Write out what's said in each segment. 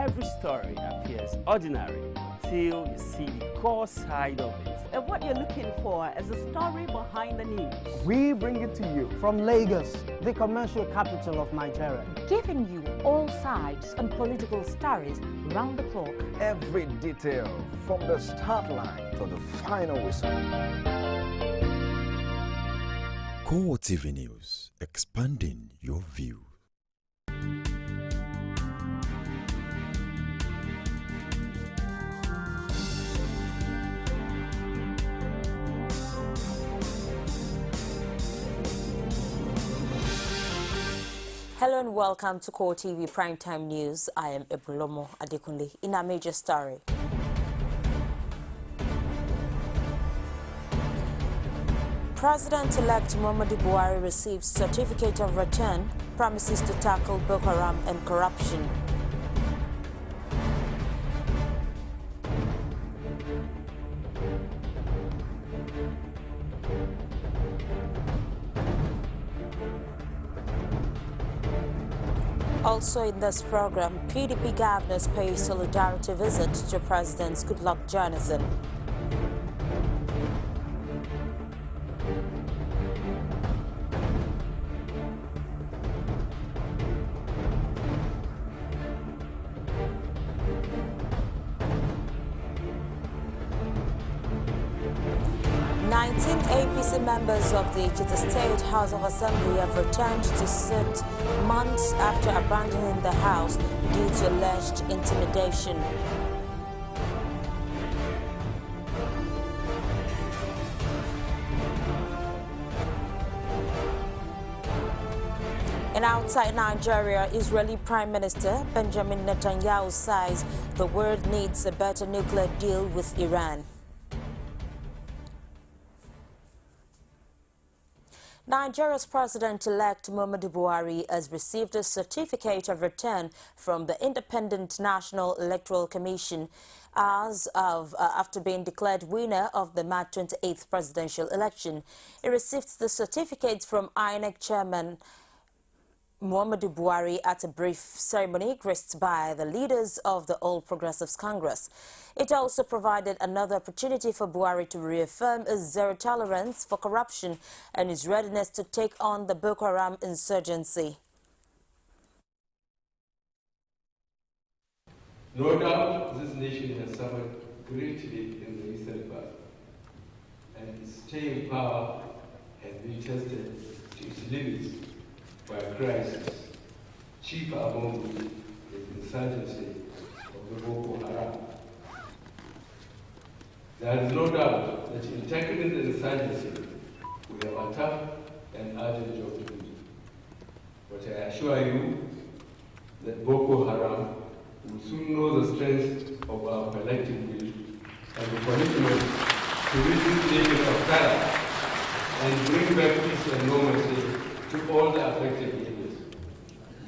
Every story appears ordinary till you see the core side of it. And what you're looking for is the story behind the news. We bring it to you from Lagos, the commercial capital of Nigeria. Giving you all sides and political stories round the clock. Every detail from the start line to the final whistle. CoreTV News, expanding your view. Hello and welcome to CoreTV Primetime News. I am Ebulomo Adekunle. In our major story, President-elect Muhammadu Buhari received certificate of return, promises to tackle Boko Haram and corruption. Also in this program, PDP governors pay solidarity visit to President Goodluck Jonathan. APC members of the Ekiti State House of Assembly have returned to sit months after abandoning the House due to alleged intimidation. And outside Nigeria, Israeli Prime Minister Benjamin Netanyahu says the world needs a better nuclear deal with Iran. Nigeria's President-elect Muhammadu Buhari has received a certificate of return from the Independent National Electoral Commission after being declared winner of the March 28th presidential election. He received the certificate from INEC Chairman Muhammadu Buhari at a brief ceremony graced by the leaders of the All Progressives Congress. It also provided another opportunity for Buhari to reaffirm his zero tolerance for corruption and his readiness to take on the Boko Haram insurgency. No doubt this nation has suffered greatly in the recent past, and its staying power has been tested to its limits by a crisis, chief among which is the insurgency of the Boko Haram. There is no doubt that in tackling the insurgency, we have a tough and urgent job to do. But I assure you that Boko Haram will soon know the strength of our collective will and the commitment to rid this nation of terror and bring back peace and normalcy to all the affected areas.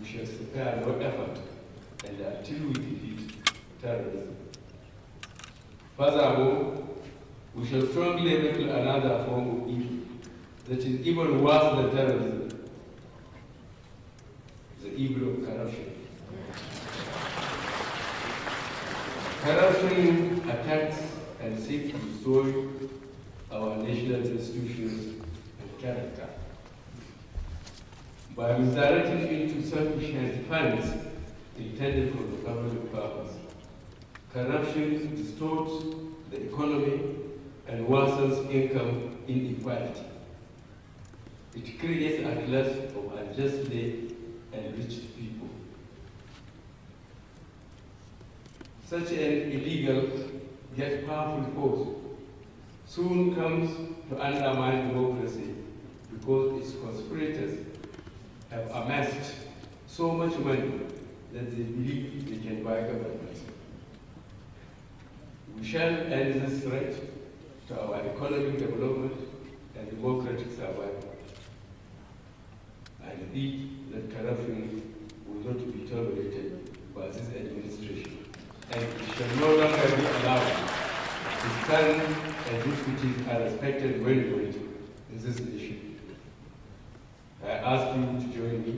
We shall spare no effort and until we defeat terrorism. Furthermore, we shall strongly repel another form of evil that is even worse than terrorism, the evil of corruption. Corruption attacks and seeks to destroy our national institutions and character. By misdirecting into sufficient funds intended for the public purpose, corruption distorts the economy and worsens income inequality. It creates a class of unjustly enriched people. Such an illegal yet powerful force soon comes to undermine democracy because its conspirators have amassed so much money that they believe they can buy government. We shall end this threat to our economic development and democratic survival. I repeat that corruption will not be tolerated by this administration, and it shall no longer be allowed to stand as deputies are respected worldwide in this nation. I ask you to join me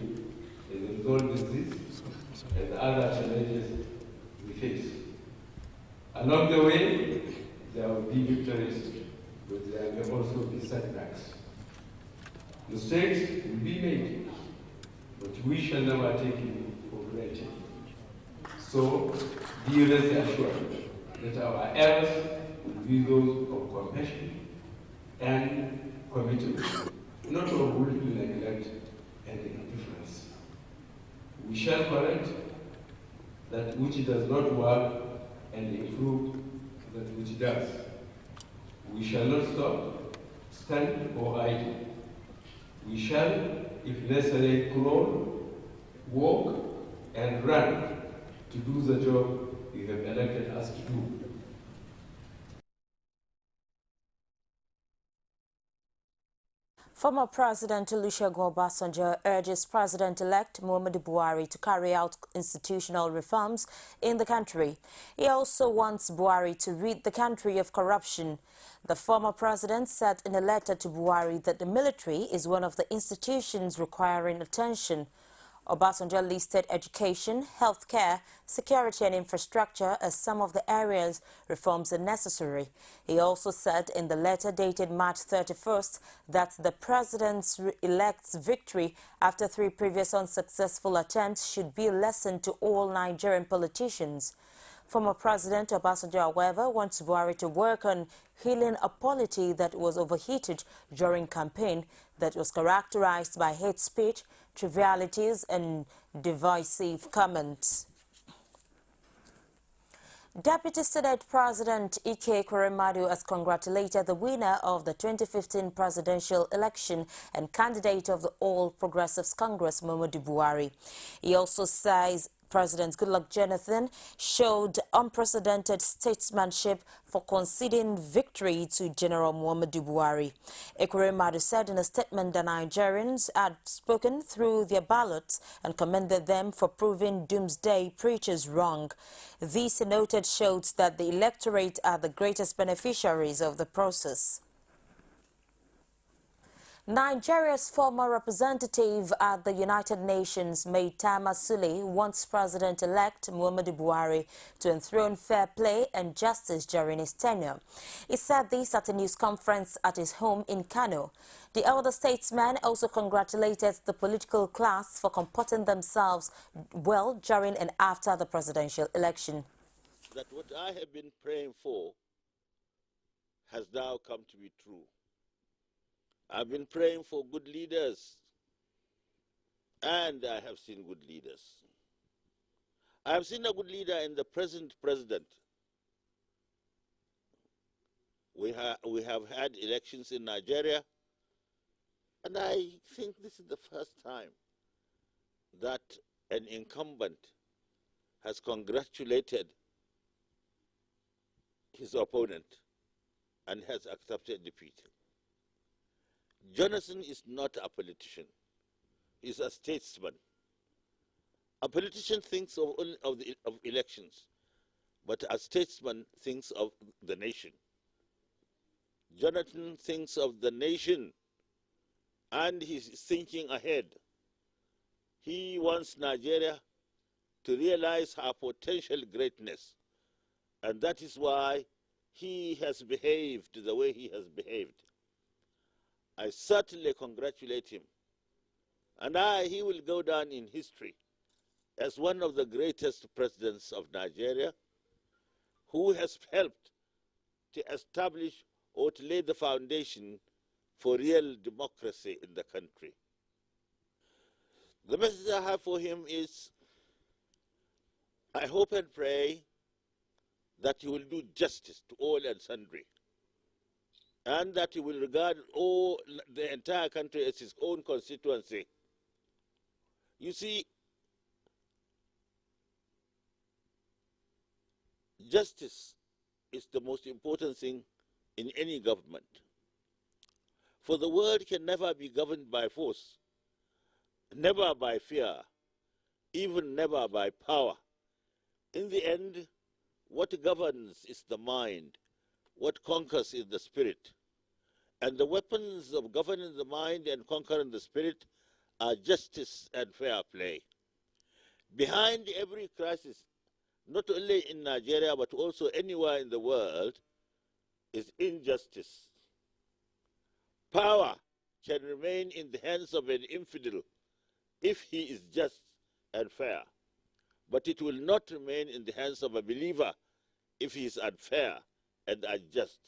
in resolving this and the other challenges case. Along the way, there will be victories, but there may also be setbacks. Mistakes will be made, but we shall never take it for granted. So, be rest assured that our errors will be those of compassion and commitment, not of willful neglect and indifference. We shall correct that which does not work and improve that which does. We shall not stop, stand, or idle. We shall, if necessary, crawl, walk, and run to do the job you have elected us to do. Former President Olusegun Obasanjo urges President-elect Muhammadu Buhari to carry out institutional reforms in the country. He also wants Buhari to rid the country of corruption. The former president said in a letter to Buhari that the military is one of the institutions requiring attention. Obasanjo listed education, healthcare, security and infrastructure as some of the areas reforms are necessary. He also said in the letter dated March 31st that the president-elect's victory after 3 previous unsuccessful attempts should be a lesson to all Nigerian politicians. Former President Obasanjo, however, wants Buhari to work on healing a polity that was overheated during campaign that was characterized by hate speech, trivialities and divisive comments. Deputy Senate President Ike Ekweremadu has congratulated the winner of the 2015 presidential election and candidate of the All Progressives Congress, Muhammadu Buhari. He also says President Goodluck Jonathan showed unprecedented statesmanship for conceding victory to General Muhammadu Buhari. Ekweremadu said in a statement that Nigerians had spoken through their ballots and commended them for proving doomsday preachers wrong. This, he noted, showed that the electorate are the greatest beneficiaries of the process. Nigeria's former representative at the United Nations, Maitama Sule, wants President-elect Muhammadu Buhari to enthrone fair play and justice during his tenure. He said this at a news conference at his home in Kano. The elder statesman also congratulated the political class for comporting themselves well during and after the presidential election. That what I have been praying for has now come to be true. I've been praying for good leaders, and I have seen good leaders. I have seen a good leader in the present president. We have had elections in Nigeria, and I think this is the first time that an incumbent has congratulated his opponent and has accepted defeat. Jonathan is not a politician. He's a statesman. A politician thinks of elections, but a statesman thinks of the nation. Jonathan thinks of the nation, and he's thinking ahead. He wants Nigeria to realize her potential greatness, and that is why he has behaved the way he has behaved. I certainly congratulate him, and he will go down in history as one of the greatest presidents of Nigeria, who has helped to establish or to lay the foundation for real democracy in the country. The message I have for him is, I hope and pray that he will do justice to all and sundry, and that he will regard the entire country as his own constituency. You see, justice is the most important thing in any government. For the world can never be governed by force, never by fear, even never by power. In the end, what governs is the mind. What conquers is the spirit. And the weapons of governing the mind and conquering the spirit are justice and fair play. Behind every crisis not only in Nigeria but also anywhere in the world, is injustice. Power can remain in the hands of an infidel if he is just and fair, but it will not remain in the hands of a believer if he is unfair and unjust.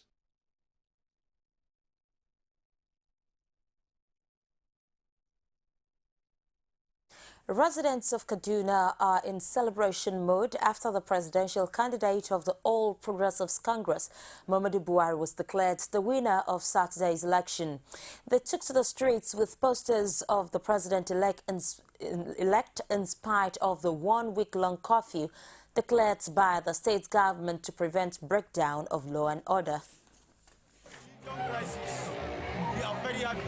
Residents of Kaduna are in celebration mode after the presidential candidate of the All Progressives Congress, Muhammadu Buhari, was declared the winner of Saturday's election. They took to the streets with posters of the president-elect in spite of the one-week-long curfew declared by the state government to prevent breakdown of law and order. Crisis. We are very happy.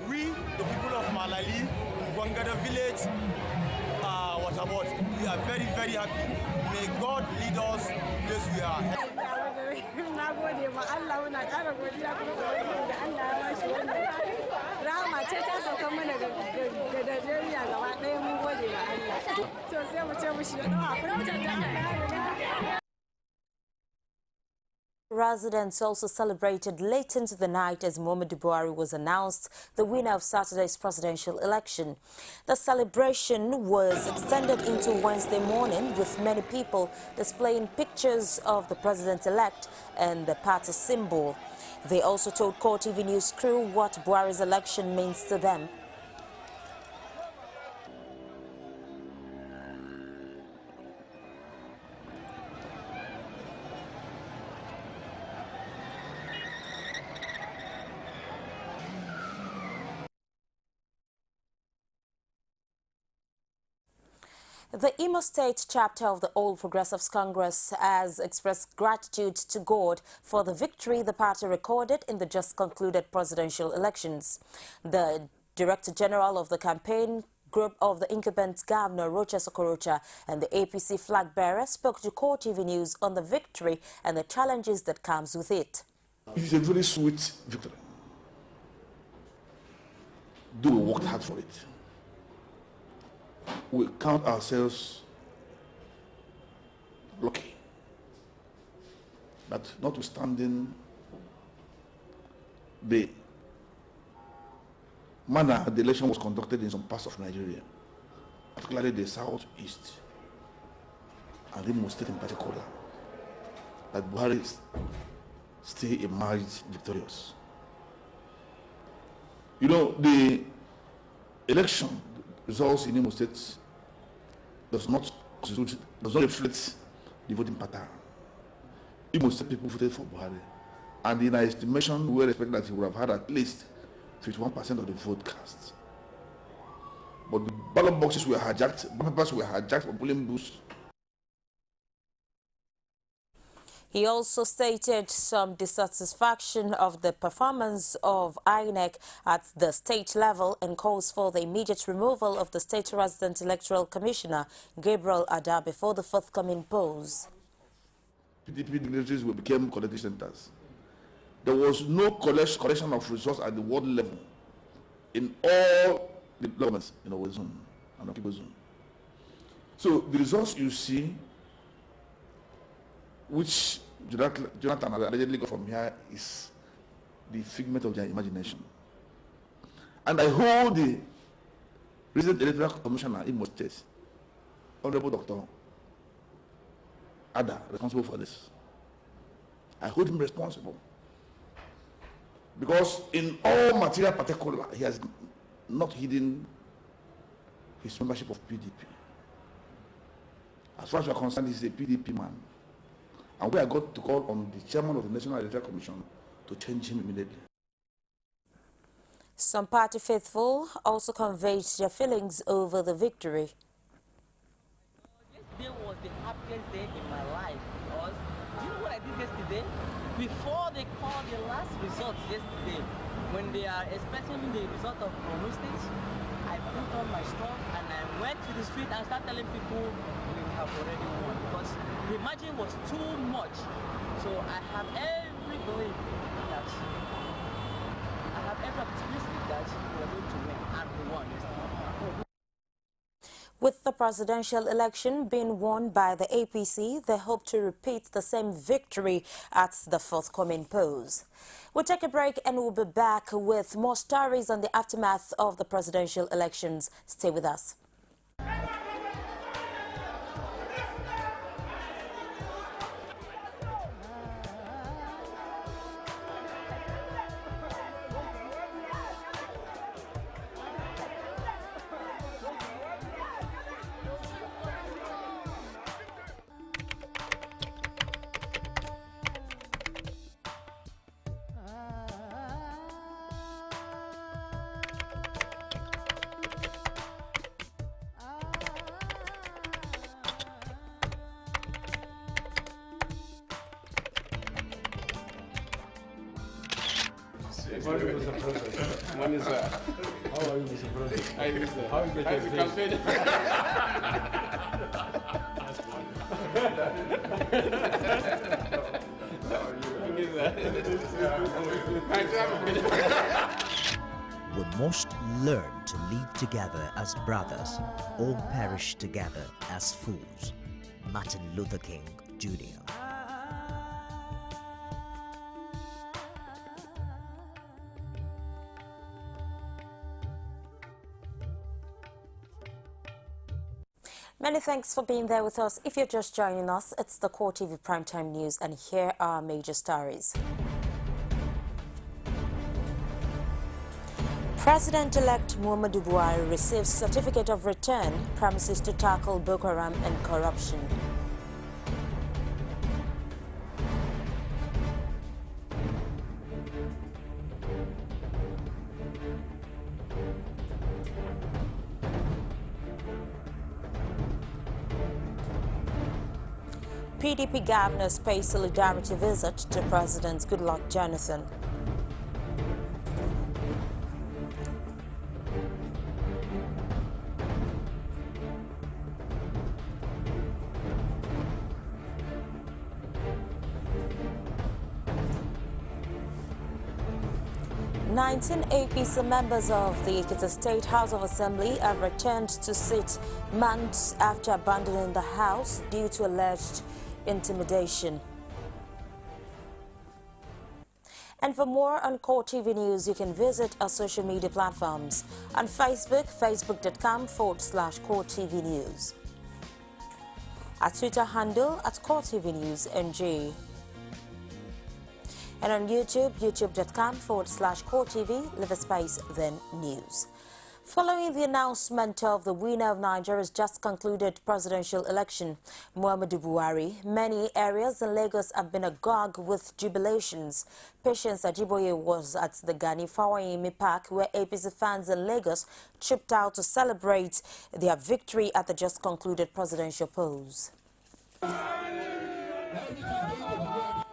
We, the people of Malali, Wangada village, we are very, very happy. May God lead us place we are. Residents also celebrated late into the night as Muhammadu Buhari was announced the winner of Saturday's presidential election. The celebration was extended into Wednesday morning, with many people displaying pictures of the president-elect and the party symbol. They also told CoreTV News crew what Buhari's election means to them. The Imo State chapter of the All Progressives Congress has expressed gratitude to God for the victory the party recorded in the just concluded presidential elections. The Director General of the campaign group of the incumbent Governor Rocha Sokorocha and the APC flag bearer spoke to CoreTV News on the victory and the challenges that comes with it. It is a very sweet victory. Do we work hard for it? We count ourselves lucky that, notwithstanding the manner the election was conducted in some parts of Nigeria, particularly the southeast and Imo State in particular, that Buhari still emerged victorious. You know, the election results in Imo State does not reflect the voting pattern. Imo State people voted for Buhari, and in our estimation, we were expecting that he would have had at least 51% of the vote cast. But the ballot boxes were hijacked, ballot papers were hijacked for polling booths. He also stated some dissatisfaction of the performance of INEC at the state level and calls for the immediate removal of the state resident electoral commissioner, Gabriel Ada, before the forthcoming polls. PDP dignitaries became collecting centers. There was no collection of results at the ward level in all the governments in our zone and Okibo zone. So the results you see, which Jonathan allegedly got from here, is the figment of their imagination. And I hold the recent electoral commissioner in Imo State, Honorable Dr. Ada, responsible for this. I hold him responsible. Because in all material particular, he has not hidden his membership of PDP. As far as we are concerned, he's a PDP man. And we are going to call on the chairman of the National Electoral Commission to change him immediately. Some party faithful also conveyed their feelings over the victory. Yesterday was the happiest day in my life because, do you know what I did yesterday? Before they called the last results yesterday, when they are expecting the result of Ondo State, I put on my stuff and I went to the street and started telling people we have already won, because the margin was too much. So I have every belief that optimistic that we are going to win, and we won yesterday. With the presidential election being won by the APC, they hope to repeat the same victory at the forthcoming polls. We'll take a break and we'll be back with more stories on the aftermath of the presidential elections. Stay with us. Morning, sir. How are you, Mr. President? How are you, sir? How is the campaign? We must learn to live together as brothers, or perish together as fools. Martin Luther King, Jr. Many thanks for being there with us. If you're just joining us, it's the CoreTV Primetime News, and here are our major stories. President-elect Muhammadu Buhari receives certificate of return, promises to tackle Boko Haram and corruption. PDP governors pay solidarity visit to President Goodluck Jonathan. Nineteen APC members of the Ekiti State House of Assembly have returned to sit months after abandoning the House due to alleged intimidation. And for more on CoreTV News, you can visit our social media platforms on Facebook, facebook.com/CoreTV News. Our Twitter handle at CoreTV News NG. And on YouTube, youtube.com/CoreTV, leave a space, then news. Following the announcement of the winner of Nigeria's just concluded presidential election, Muhammadu Buhari, many areas in Lagos have been agog with jubilations. Patience Ajiboye was at the Gani Fawayimi Park, where APC fans in Lagos tripped out to celebrate their victory at the just concluded presidential polls.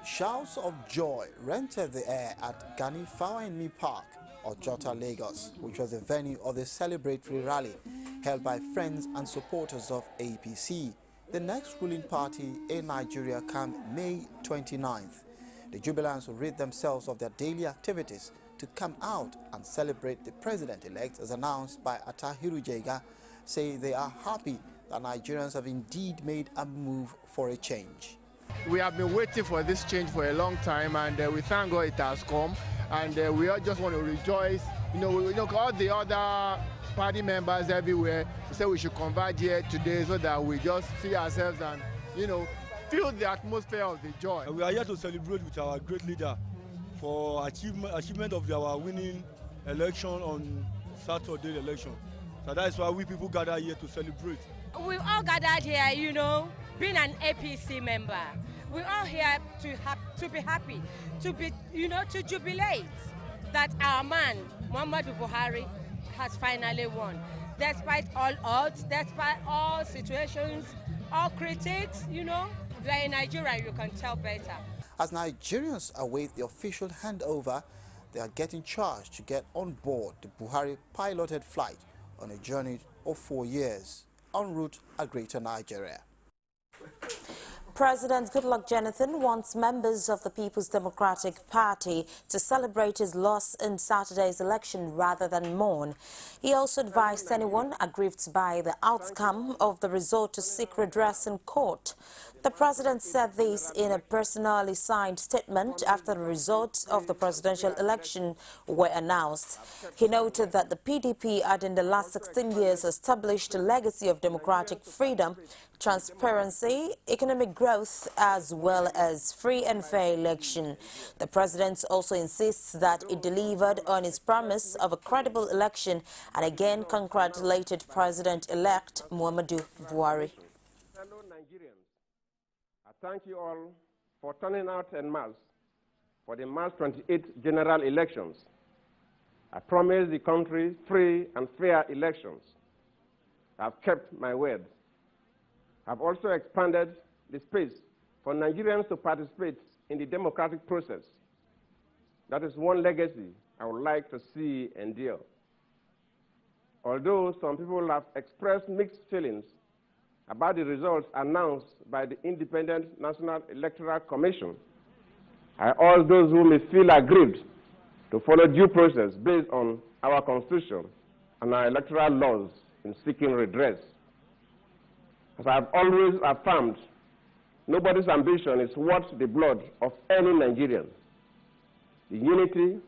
Shouts of joy rented the air at Gani Fawayimi Park, Ojota, Lagos, which was the venue of the celebratory rally held by friends and supporters of APC, the next ruling party in Nigeria, come May 29th. The jubilants will rid themselves of their daily activities to come out and celebrate the president-elect, as announced by Atahiru Jega, say they are happy that Nigerians have indeed made a move for a change. We have been waiting for this change for a long time, and we thank God it has come. And we all just want to rejoice. All the other party members everywhere say we should converge here today so that we just see ourselves and, feel the atmosphere of the joy. We are here to celebrate with our great leader for achievement of our winning election on Saturday election. So that's why we people gather here to celebrate. We all gathered here, being an APC member. We're all here to be happy, to jubilate that our man, Muhammadu Buhari, has finally won. Despite all odds, despite all situations, all critics, you are in Nigeria, you can tell better. As Nigerians await the official handover, they are getting charged to get on board the Buhari piloted flight on a journey of 4 years en route to Greater Nigeria. President Goodluck Jonathan wants members of the People's Democratic Party to celebrate his loss in Saturday's election rather than mourn. He also advised anyone aggrieved by the outcome of the result to seek redress in court. The president said this in a personally signed statement after the results of the presidential election were announced. He noted that the PDP had in the last 16 years established a legacy of democratic freedom, transparency, economic growth, as well as free and fair election. The president also insists that it delivered on its promise of a credible election and again congratulated President-elect Muhammadu Buhari. Fellow Nigerians, I thank you all for turning out en masse for the March 28 general elections. I promised the country free and fair elections. I've kept my word. I've also expanded the space for Nigerians to participate in the democratic process. That is one legacy I would like to see endure. Although some people have expressed mixed feelings about the results announced by the Independent National Electoral Commission, I urge those who may feel aggrieved to follow due process based on our Constitution and our electoral laws in seeking redress. As I have always affirmed, nobody's ambition is worth the blood of any Nigerian. The unity,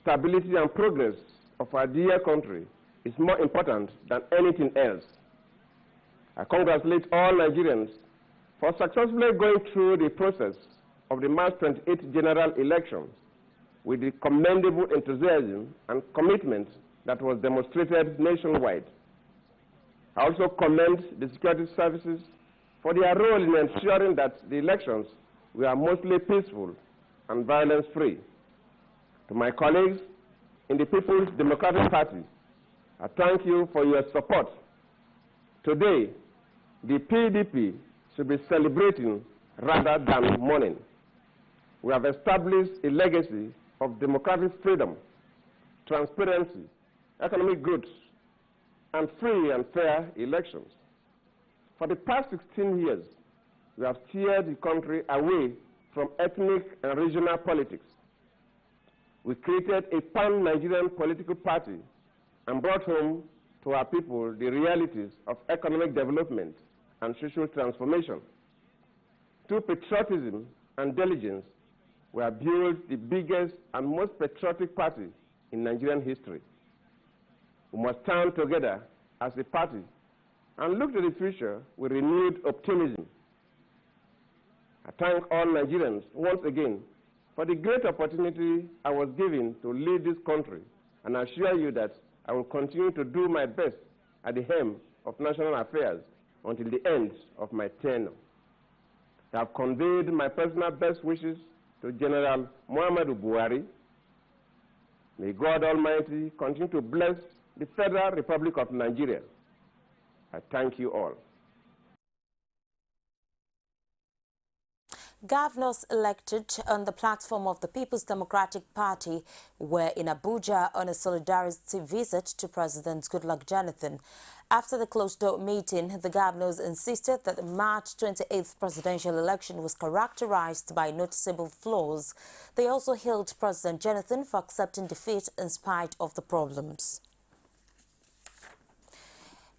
stability, and progress of our dear country is more important than anything else. I congratulate all Nigerians for successfully going through the process of the March 28 general elections with the commendable enthusiasm and commitment that was demonstrated nationwide. I also commend the security services for their role in ensuring that the elections were mostly peaceful and violence-free. To my colleagues in the People's Democratic Party, I thank you for your support. Today, the PDP should be celebrating rather than mourning. We have established a legacy of democratic freedom, transparency, economic growth, and free and fair elections. For the past 16 years, we have steered the country away from ethnic and regional politics. We created a pan-Nigerian political party and brought home to our people the realities of economic development and social transformation. Through patriotism and diligence, we have built the biggest and most patriotic party in Nigerian history. We must stand together as a party and look to the future with renewed optimism. I thank all Nigerians once again for the great opportunity I was given to lead this country, and I assure you that I will continue to do my best at the helm of national affairs until the end of my tenure. I have conveyed my personal best wishes to General Muhammadu Buhari. May God Almighty continue to bless the Federal Republic of Nigeria. I thank you all. Governors elected on the platform of the People's Democratic Party were in Abuja on a solidarity visit to President Goodluck Jonathan. After the closed-door meeting, the governors insisted that the March 28th presidential election was characterized by noticeable flaws. They also hailed President Jonathan for accepting defeat in spite of the problems.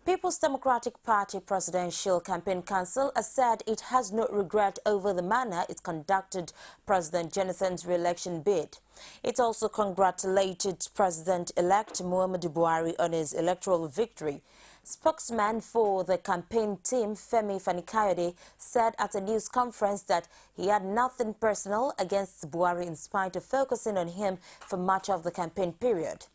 People's Democratic Party Presidential Campaign Council has said it has no regret over the manner it conducted President Jonathan's re-election bid. It also congratulated President-elect Muhammadu Buhari on his electoral victory. Spokesman for the campaign team, Femi Fani-Kayode, said at a news conference that he had nothing personal against Buhari in spite of focusing on him for much of the campaign period.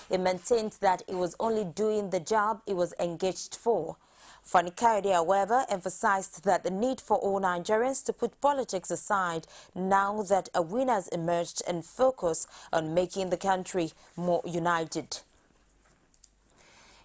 He maintained that he was only doing the job he was engaged for. Fani-Kayode, however, emphasized that the need for all Nigerians to put politics aside now that a winner has emerged and focus on making the country more united.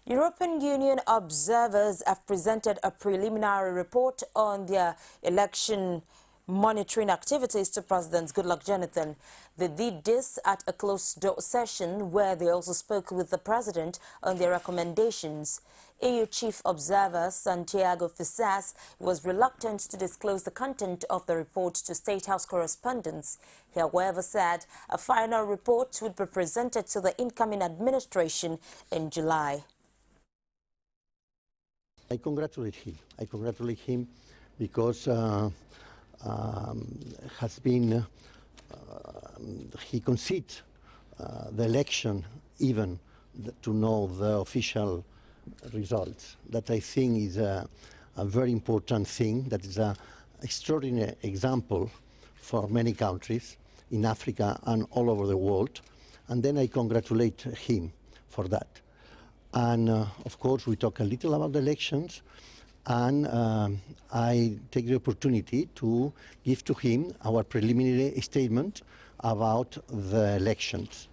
European Union observers have presented a preliminary report on their election monitoring activities to President Goodluck Jonathan. They did this at a closed-door session where they also spoke with the president on their recommendations. EU Chief Observer Santiago Fisas was reluctant to disclose the content of the report to State House correspondents. He, however, said a final report would be presented to the incoming administration in July. I congratulate him. I congratulate him because he conceded the election even to know the official results. That I think is a very important thing. That is an extraordinary example for many countries in Africa and all over the world. And then I congratulate him for that. And of course, we talk a little about the elections, and I take the opportunity to give to him our preliminary statement about the elections,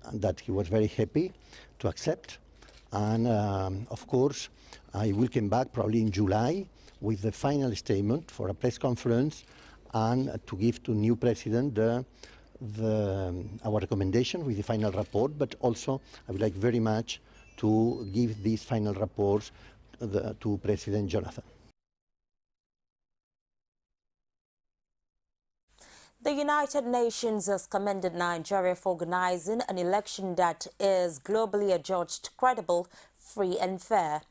and that he was very happy to accept. And of course, I will come back probably in July with the final statement for a press conference and to give to new president our recommendation with the final report. But also, I would like very much to give these final reports to President Jonathan. The United Nations has commended Nigeria for organizing an election that is globally adjudged credible, free and fair.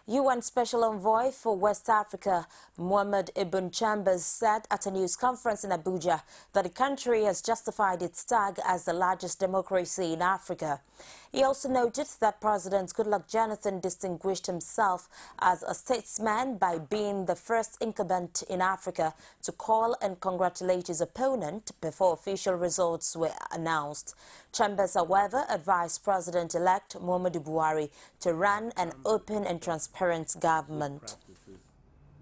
UN Special Envoy for West Africa, Mohamed Ibn Chambers, said at a news conference in Abuja that the country has justified its tag as the largest democracy in Africa. He also noted that President Goodluck Jonathan distinguished himself as a statesman by being the first incumbent in Africa to call and congratulate his opponent before official results were announced. Chambers, however, advised President-elect Muhammadu Buhari to run an open and transparent government.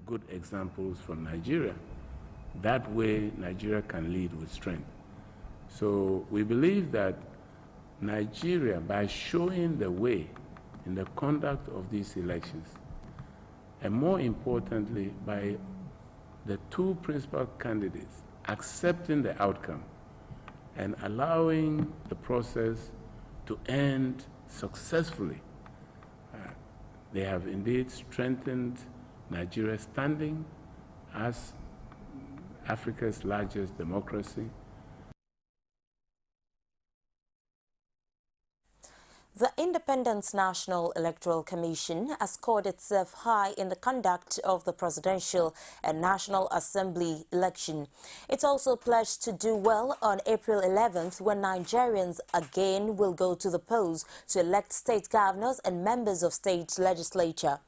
Good examples from Nigeria. That way, Nigeria can lead with strength. So we believe that Nigeria, by showing the way in the conduct of these elections, and more importantly, by the two principal candidates accepting the outcome and allowing the process to end successfully, they have indeed strengthened Nigeria's standing as Africa's largest democracy. The Independent National Electoral Commission has scored itself high in the conduct of the presidential and National Assembly election. It's also pledged to do well on April 11th when Nigerians again will go to the polls to elect state governors and members of state legislature.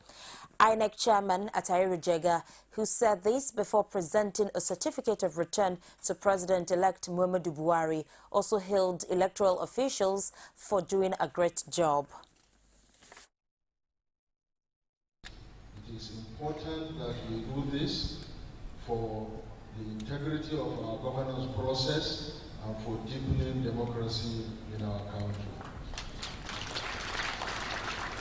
INEC Chairman Atahiru Jega, who said this before presenting a certificate of return to President-elect Muhammadu Buhari, also hailed electoral officials for doing a great job. It is important that we do this for the integrity of our governance process and for deepening democracy in our country.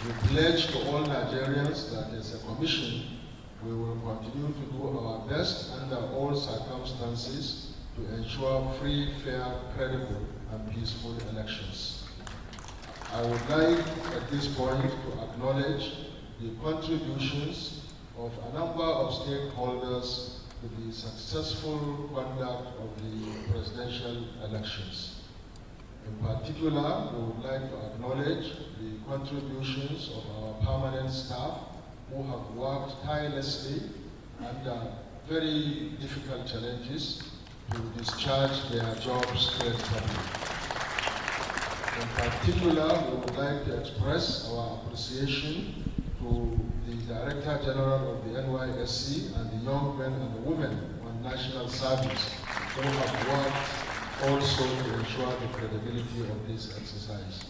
We pledge to all Nigerians that as a commission, we will continue to do our best under all circumstances to ensure free, fair, credible, and peaceful elections. I would like at this point to acknowledge the contributions of a number of stakeholders to the successful conduct of the presidential elections. In particular, we would like to acknowledge the contributions of our permanent staff who have worked tirelessly under very difficult challenges to discharge their jobs credibly. In particular, we would like to express our appreciation to the Director General of the NYSC and the young men and women on national service who have worked also to ensure the credibility of this exercise.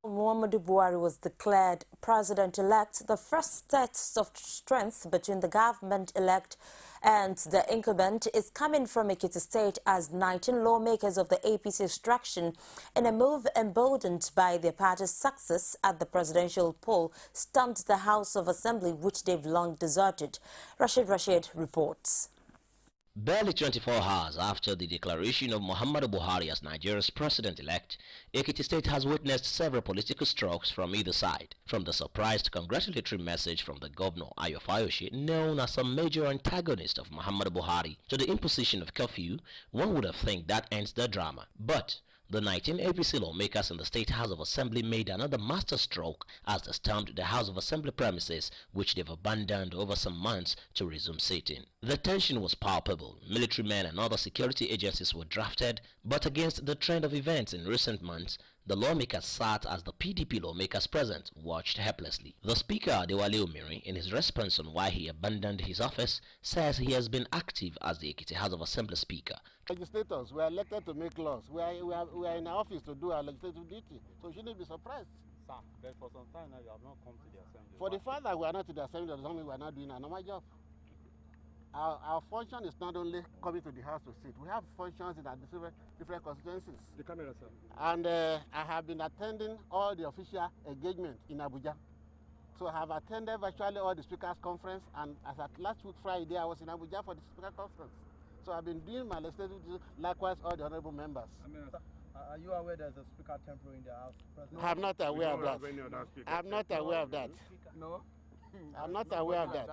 Muhammadu Buhari was declared president-elect, the first test of strength between the government-elect and the incumbent is coming from Ekiti State as 19 lawmakers of the APC extraction, in a move emboldened by their party's success at the presidential poll, stormed the House of Assembly, which they've long deserted. Rashid reports. Barely 24 hours after the declaration of Muhammadu Buhari as Nigeria's president-elect, Ekiti State has witnessed several political strokes from either side. From the surprised congratulatory message from the governor Ayo Fayoshi, known as a major antagonist of Muhammadu Buhari, to the imposition of curfew, one would have think that ends the drama. But the 19 APC lawmakers in the State House of Assembly made another masterstroke as they stormed the House of Assembly premises, which they've abandoned over some months to resume sitting. The tension was palpable. Military men and other security agencies were drafted, but against the trend of events in recent months, the lawmakers sat as the PDP lawmakers present watched helplessly. The Speaker, Adewale Omiri, in his response on why he abandoned his office, says he has been active as the Ekiti House of Assembly Speaker. Legislators, we are elected to make laws. We are in our office to do our legislative duty, so we shouldn't be surprised. Sir, but for some time now you have not come to the assembly. For the fact that we are not to the assembly, does not mean we are not doing our normal job. Our function is not only coming to the house to sit. We have functions in our different constituencies. The camera, sir. And I have been attending all the official engagement in Abuja. So I have attended virtually all the speakers' conference, and as at last week Friday, I was in Abuja for the speaker conference. So I've been doing my legislative duties, likewise all the honorable members. Are you aware there's a speaker temporary in the house? I'm not aware of that. I'm not aware of that. No? I'm not aware of that.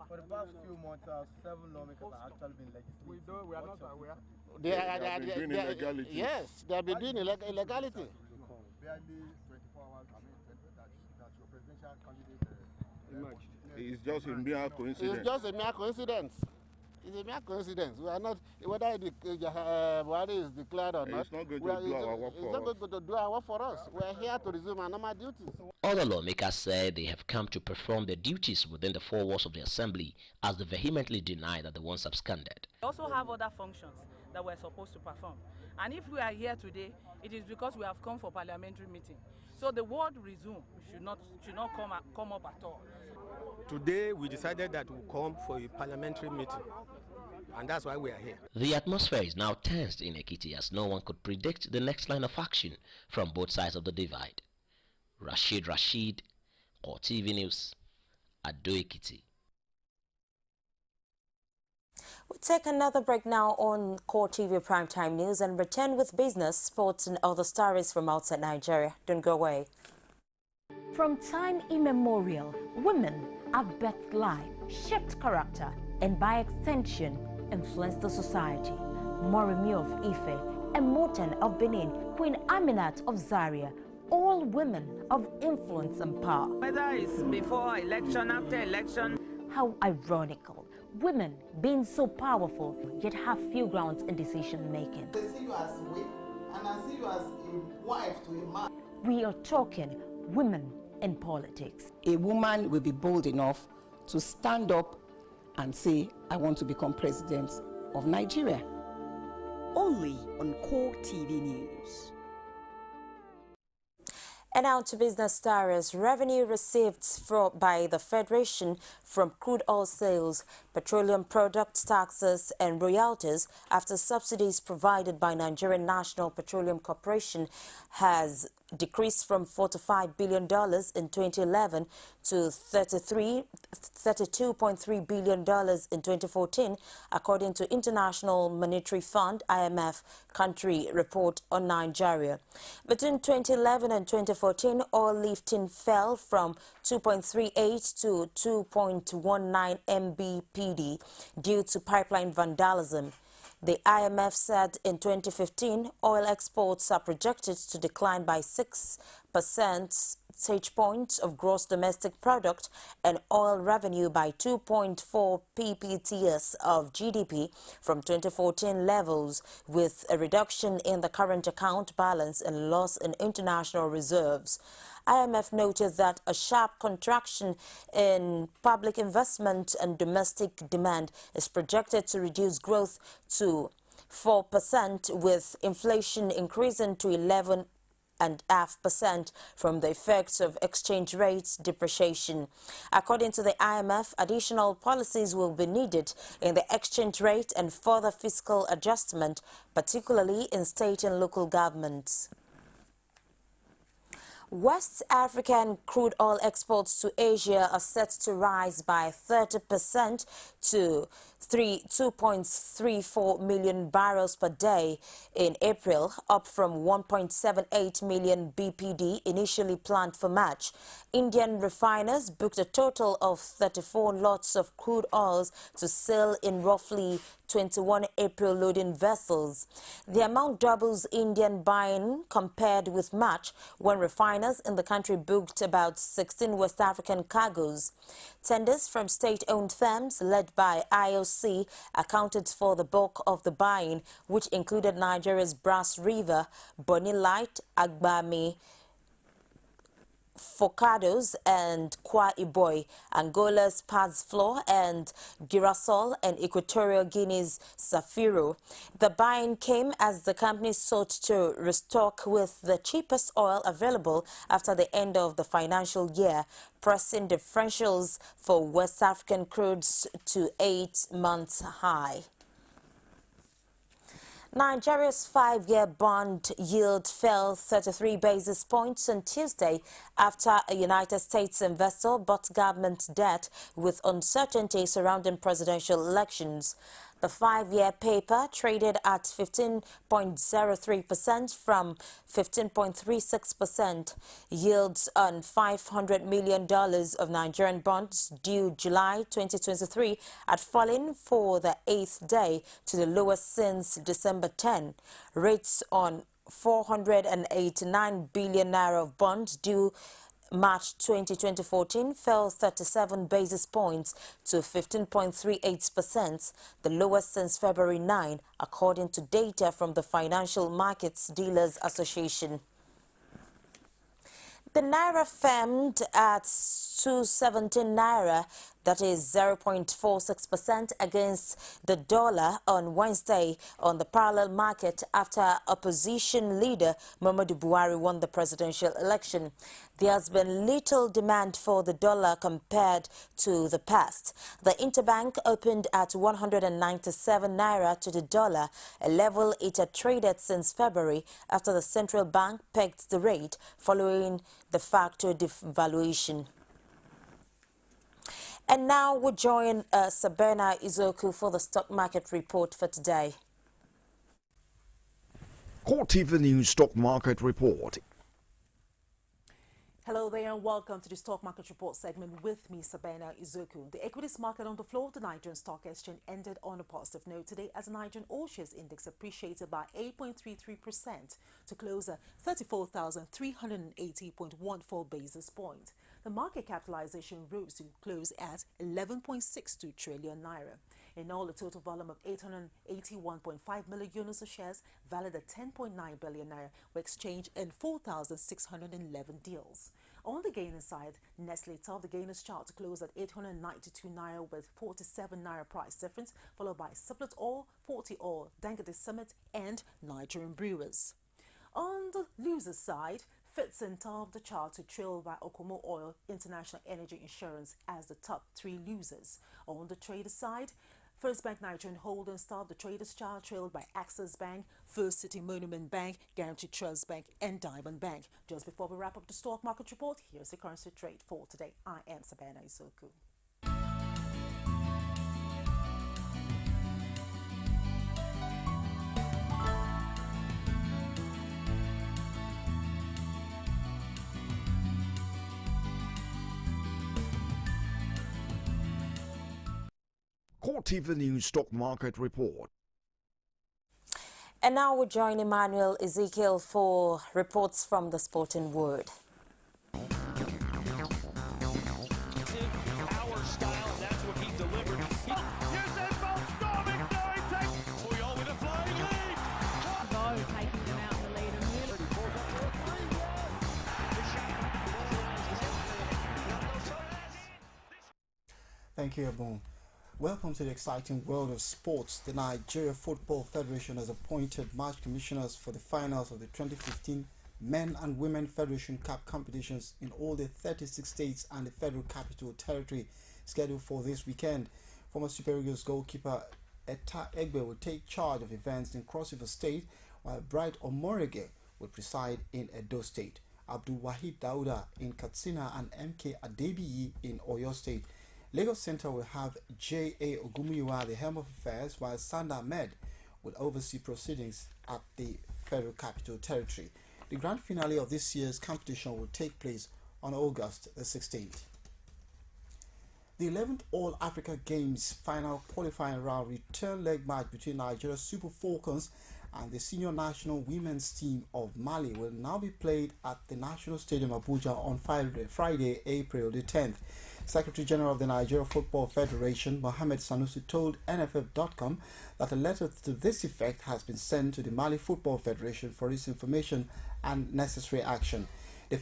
For the past few months, 7 lawmakers have actually been legislating. We are not aware. They have been doing illegality. Yes, they have been doing illegality. Barely 24 hours, that your presidential candidate emerged. It's just a mere coincidence. It's just a mere coincidence. It's a mere coincidence. We are not, whether Buhari is declared or not, it's not going to do our work for us. It's not going to do our work for us. We are here to resume our normal duties. Other lawmakers said they have come to perform their duties within the four walls of the assembly, as they vehemently deny that they once absconded. We also have other functions that we're supposed to perform. And if we are here today, it is because we have come for parliamentary meeting. So the word resume should not come up at all. Today we decided that we'll come for a parliamentary meeting, and that's why we are here. The atmosphere is now tensed in Ekiti, as no one could predict the next line of action from both sides of the divide. Rashid, CoreTV News, Ado Ekiti. We'll take another break now on CoreTV Primetime News and return with business, sports and other stories from outside Nigeria. Don't go away. From time immemorial, women have birthed life, shaped character, and by extension, influenced the society. Moremi of Ife, Emotan of Benin, Queen Aminat of Zaria, all women of influence and power. Whether it's before election, after election. How ironical. Women being so powerful, yet have few grounds in decision making. They see you as a wife, and I see you as a wife to a man. We are talking women in politics. A woman will be bold enough to stand up and say, I want to become president of Nigeria. Only on CoreTV News. And now to business stories. Revenue received by the Federation from crude oil sales, petroleum product taxes and royalties after subsidies provided by Nigerian National Petroleum Corporation has decreased from $45 billion in 2011 to $32.3 billion in 2014, according to International Monetary Fund (IMF) country report on Nigeria. Between 2011 and 2014, oil lifting fell from 2.38 to 2.19 mbpd due to pipeline vandalism. The IMF said in 2015, oil exports are projected to decline by 6 percentage points of gross domestic product and oil revenue by 2.4 ppts of GDP from 2014 levels, with a reduction in the current account balance and loss in international reserves. IMF noted that a sharp contraction in public investment and domestic demand is projected to reduce growth to 4%, with inflation increasing to 11.5% from the effects of exchange rates depreciation. According to the IMF, additional policies will be needed in the exchange rate and further fiscal adjustment, particularly in state and local governments. West African crude oil exports to Asia are set to rise by 30% to 2.34 million barrels per day in April, up from 1.78 million BPD initially planned for March. Indian refiners booked a total of 34 lots of crude oils to sell in roughly 21 April loading vessels. The amount doubles Indian buying compared with March, when refiners in the country booked about 16 West African cargoes. Tenders from state-owned firms led by IOC accounted for the bulk of the buying, which included Nigeria's Brass River, Bonny Light, Agbami, Focados and Kwa Iboy, Angola's Paz Floor and Girasol, and Equatorial Guinea's Safiro. The buying came as the company sought to restock with the cheapest oil available after the end of the financial year, pressing differentials for West African crudes to 8 months high. Nigeria's 5-year bond yield fell 33 basis points on Tuesday after a United States investor bought government debt with uncertainty surrounding presidential elections. The 5-year paper traded at 15.03% from 15.36%. Yields on $500 million of Nigerian bonds due July 2023 had fallen for the 8th day to the lowest since December 10. Rates on 489 billion naira of bonds due March 2014 fell 37 basis points to 15.38%, the lowest since February 9, according to data from the Financial Markets Dealers Association. The naira firmed at 217 naira, that is 0.46% against the dollar on Wednesday on the parallel market after opposition leader Muhammadu Buhari won the presidential election. There has been little demand for the dollar compared to the past. The interbank opened at 197 naira to the dollar, a level it had traded since February after the central bank pegged the rate following the factor devaluation. And now we join Sabena Izoku for the stock market report for today. CoreTV News Stock Market Report. Hello there and welcome to the Stock Market Report segment with me, Sabena Izoku. The equities market on the floor of the Nigerian Stock Exchange ended on a positive note today as the Nigerian All-Shares Index appreciated by 8.33% to close at 34,380.14 basis points. The market capitalization rose to close at 11.62 trillion naira. In all, a total volume of 881.5 million units of shares valued at 10.9 billion naira were exchanged in 4,611 deals. On the gaining side, Nestle topped the gainers chart to close at 892 naira with 47 naira price difference, followed by Sublet Oil, 40 Oil, Dangote Summit and Nigerian Brewers. On the loser side, Fitson topped the chart to trail by Okomo Oil, International Energy Insurance as the top 3 losers. On the trader side, First Bank Nigerian Holdings topped the traders chart, trailed by Access Bank, First City Monument Bank, Guarantee Trust Bank and Diamond Bank. Just before we wrap up the stock market report, here's the currency trade for today. I am Sabena Isoku. CoreTV News Stock Market Report. And now we join Emmanuel Ezekiel for reports from the sporting world. Thank you, Abon. Welcome to the exciting world of sports. The Nigeria Football Federation has appointed match commissioners for the finals of the 2015 Men and Women Federation Cup competitions in all the 36 states and the Federal Capital Territory, scheduled for this weekend. Former Super Eagles goalkeeper Eta Egbe will take charge of events in Cross River State, while Bright Omorege will preside in Edo State. Abdul Wahid Dauda in Katsina and MK Adebiyi in Oyo State. Lagos Center will have J.A. Ogumiwa, the helm of affairs, while Sanda Ahmed will oversee proceedings at the Federal Capital Territory. The grand finale of this year's competition will take place on August the 16th. The 11th All-Africa Games final qualifying round return leg match between Nigeria's Super Falcons and the senior national women's team of Mali will now be played at the National Stadium Abuja on Friday, April the 10th. Secretary General of the Nigeria Football Federation, Mohamed Sanusi, told NFF.com that a letter to this effect has been sent to the Mali Football Federation for its information and necessary action. The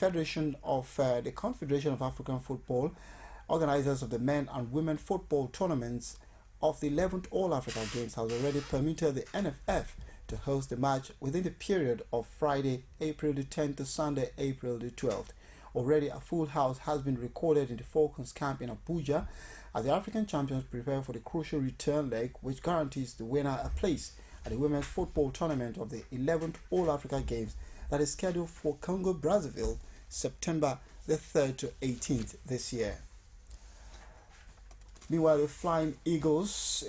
Confederation of African Football, organizers of the men and women football tournaments of the 11th All-Africa Games, has already permitted the NFF to host the match within the period of Friday, April the 10th to Sunday, April the 12th. Already a full house has been recorded in the Falcons camp in Abuja as the African champions prepare for the crucial return leg, which guarantees the winner a place at the women's football tournament of the 11th All-Africa Games that is scheduled for Congo-Brazzaville, September the 3rd to 18th this year. Meanwhile, the Flying Eagles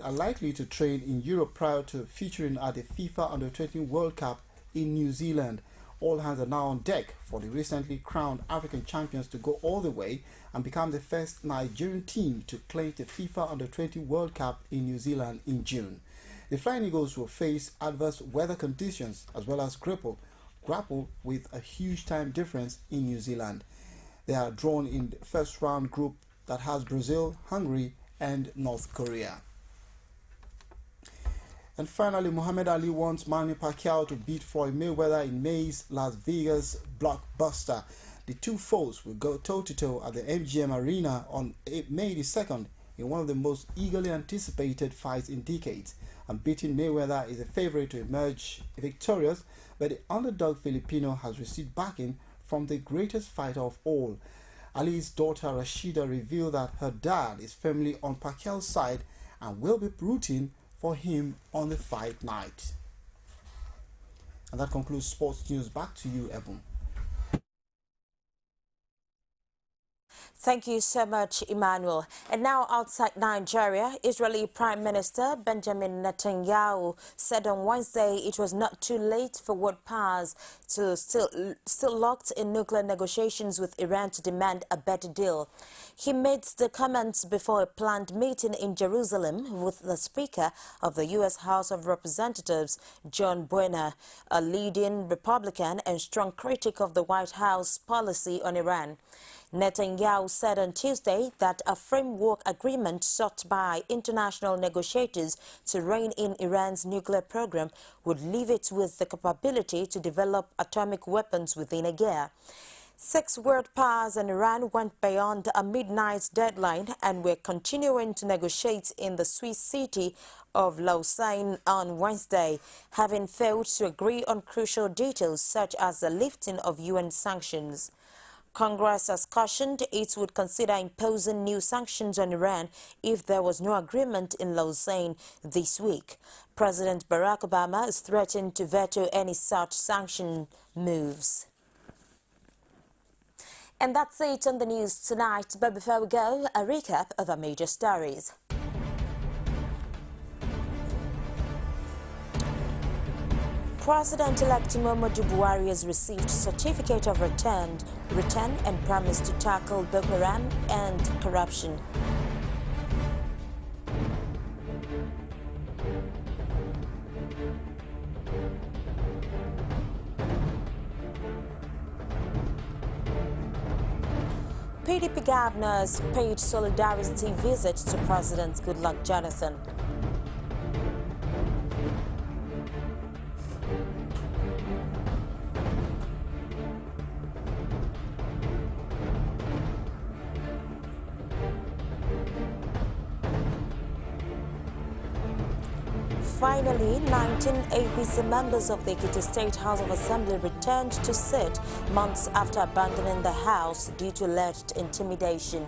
are likely to train in Europe prior to featuring at the FIFA Under-20 World Cup in New Zealand. All hands are now on deck for the recently crowned African champions to go all the way and become the first Nigerian team to clinch the FIFA Under-20 World Cup in New Zealand in June. The Flying Eagles will face adverse weather conditions as well as grapple with a huge time difference in New Zealand. They are drawn in the first round group that has Brazil, Hungary and North Korea. And finally, Muhammad Ali wants Manny Pacquiao to beat Floyd Mayweather in May's Las Vegas blockbuster. The two foes will go toe-to-toe at the MGM Arena on May the 2nd in one of the most eagerly anticipated fights in decades. And beating Mayweather is a favorite to emerge victorious, but the underdog Filipino has received backing from the greatest fighter of all. Ali's daughter Rashida revealed that her dad is firmly on Pacquiao's side and will be rooting for him on the fight night. And that concludes sports news. Back to you, Ebon. Thank you so much, Emmanuel. And now outside Nigeria, Israeli Prime Minister Benjamin Netanyahu said on Wednesday it was not too late for world powers to still locked in nuclear negotiations with Iran to demand a better deal. He made the comments before a planned meeting in Jerusalem with the Speaker of the U.S. House of Representatives, John Boehner, a leading Republican and strong critic of the White House policy on Iran. Netanyahu said on Tuesday that a framework agreement sought by international negotiators to rein in Iran's nuclear program would leave it with the capability to develop atomic weapons within a year. 6 world powers and Iran went beyond a midnight deadline and were continuing to negotiate in the Swiss city of Lausanne on Wednesday, having failed to agree on crucial details such as the lifting of UN sanctions. Congress has cautioned it would consider imposing new sanctions on Iran if there was no agreement in Lausanne this week. President Barack Obama has threatened to veto any such sanction moves. And that's it on the news tonight. But before we go, a recap of our major stories. President-elect Muhammadu Buhari has received certificate of return and promised to tackle Boko Haram and corruption. PDP governors paid solidarity visit to President Goodluck Jonathan. Finally, 19 APC members of the Ekiti State House of Assembly returned to sit months after abandoning the House due to alleged intimidation.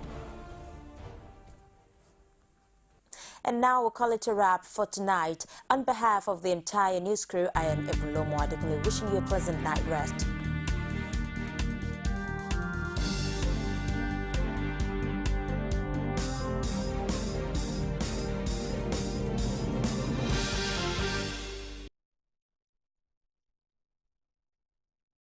And now we'll call it a wrap for tonight. On behalf of the entire news crew, I am Ebulomo Adekunle, wishing you a pleasant night rest.